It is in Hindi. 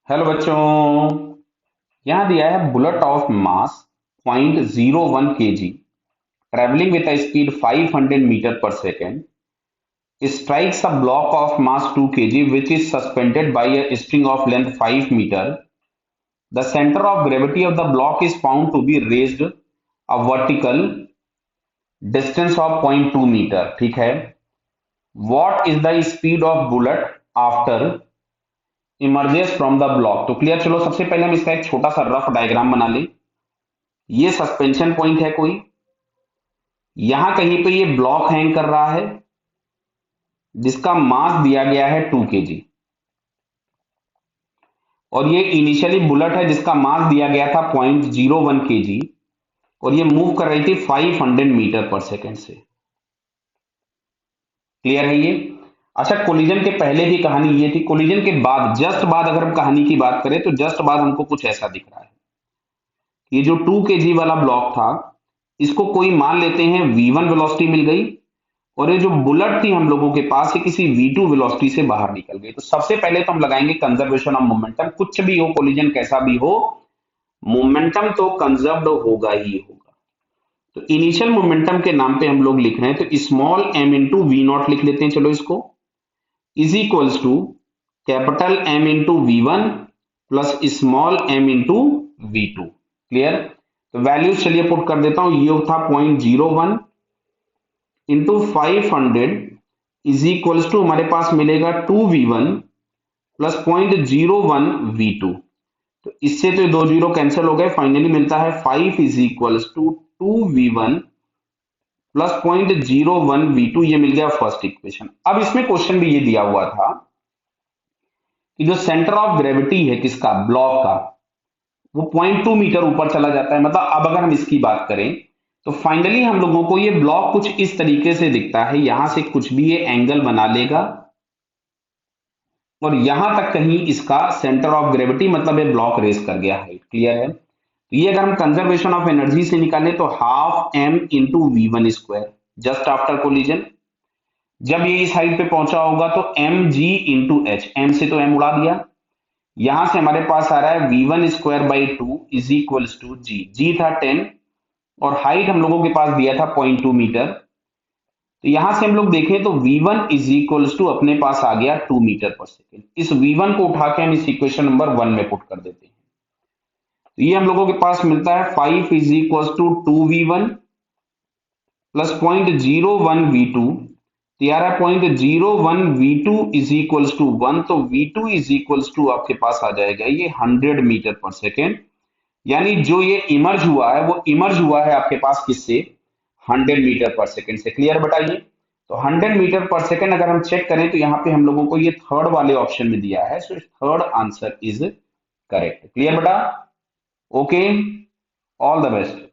हेलो बच्चों। यहाँ दिया है bullet of mass 0.01 kg traveling with a speed 500 meter per second strikes a block of mass 2 kg which is suspended by a string of length 5 meter. The center of gravity of the block is found to be raised a vertical distance of 0.2 meter. ठीक है। What is the speed of bullet after emerges from the block? तो क्लियर। चलो सबसे पहले हम इसका एक छोटा सा रफ डायग्राम बना लें। ये सस्पेंशन पॉइंट है कोई, यहां कहीं पे ये ब्लॉक हैंग कर रहा है जिसका मास दिया गया है 2 kg और ये इनिशियली बुलेट है जिसका मास दिया गया था 0.01 kg और ये मूव कर रही थी 500 मीटर पर सेकेंड से। क्लियर है ये? अच्छा, कोलिजन के पहले की कहानी ये थी, कोलिजन के बाद जस्ट बाद अगर हम कहानी की बात करें तो जस्ट बाद हमको कुछ ऐसा दिख रहा है। ये जो 2 kg वाला ब्लॉक था इसको कोई मान लेते हैं v1 वेलोसिटी मिल गई और ये जो बुलेट थी हम लोगों के पास ये किसी v2 वेलोसिटी से बाहर निकल गई। तो सबसे पहले तो हम लगाएंगे कंजर्वेशन ऑफ मोमेंटम। कुछ भी हो, कोलिजन कैसा भी हो, मोमेंटम तो कंजर्व्ड होगा ही होगा। तो इनिशियल मोमेंटम के नाम पे हम लोग लिख रहे हैं तो small m into v naught लिख लेते हैं। चलो इसको is equals to capital M into v1 plus small m into v2। Clear? तो वैल्यूज चलिए पुट कर देता हूं। ये था 0.01 इंटू 500 इज इक्वल्स टू हमारे पास मिलेगा 2v1 प्लस 0.01 v2। तो इससे तो दो जीरो कैंसिल हो गए, फाइनली मिलता है 5 is equals to 2v1 plus 0.01 v2। ये मिल गया फर्स्ट इक्वेशन। अब इसमें क्वेश्चन भी ये दिया हुआ था कि जो सेंटर ऑफ ग्रेविटी है किसका, ब्लॉक का, वो 0.2 मीटर ऊपर चला जाता है। मतलब अब अगर हम इसकी बात करें तो फाइनली हम लोगों को ये ब्लॉक कुछ इस तरीके से दिखता है। यहां से कुछ भी ये एंगल बना लेगा और यहां तक कहीं इसका सेंटर ऑफ ग्रेविटी, मतलब ये ब्लॉक रेस कर गया है। क्लियर है? तो ये अगर हम कंजर्वेशन ऑफ एनर्जी से निकालें तो half m into v1 square just after collision. जब ये इस हाइट पे पहुंचा होगा तो mg इंटू एच, m से तो m उड़ा दिया, यहां से हमारे पास आ रहा है v1 square by 2 is equals to g था 10 और हाइट हम लोगों के पास दिया था 0.2 मीटर। तो यहां से हम लोग देखें तो v1 इज इक्वल्स टू अपने पास आ गया 2 मीटर पर सेकेंड। इस v1 को उठा के हम इस इक्वेशन नंबर 1 में पुट कर देते हैं। तो ये हम लोगों के पास मिलता है 5 is equals to 2v1 plus 0.01 v2। तो यार 0.01 v2 इज इक्वल्स टू 1, तो v2 इज इक्वल्स टू आपके पास आ जाएगा ये 100 मीटर पर सेकेंड। यानी जो ये इमर्ज हुआ है वो इमर्ज हुआ है आपके पास किससे, 100 मीटर पर सेकेंड से। क्लियर बताइए? तो 100 मीटर पर सेकेंड अगर हम चेक करें तो यहाँ पे हम लोगों को ये थर्ड वाले ऑप्शन में दिया है, so third answer is correct. Clear बेटा? Okay, all the best.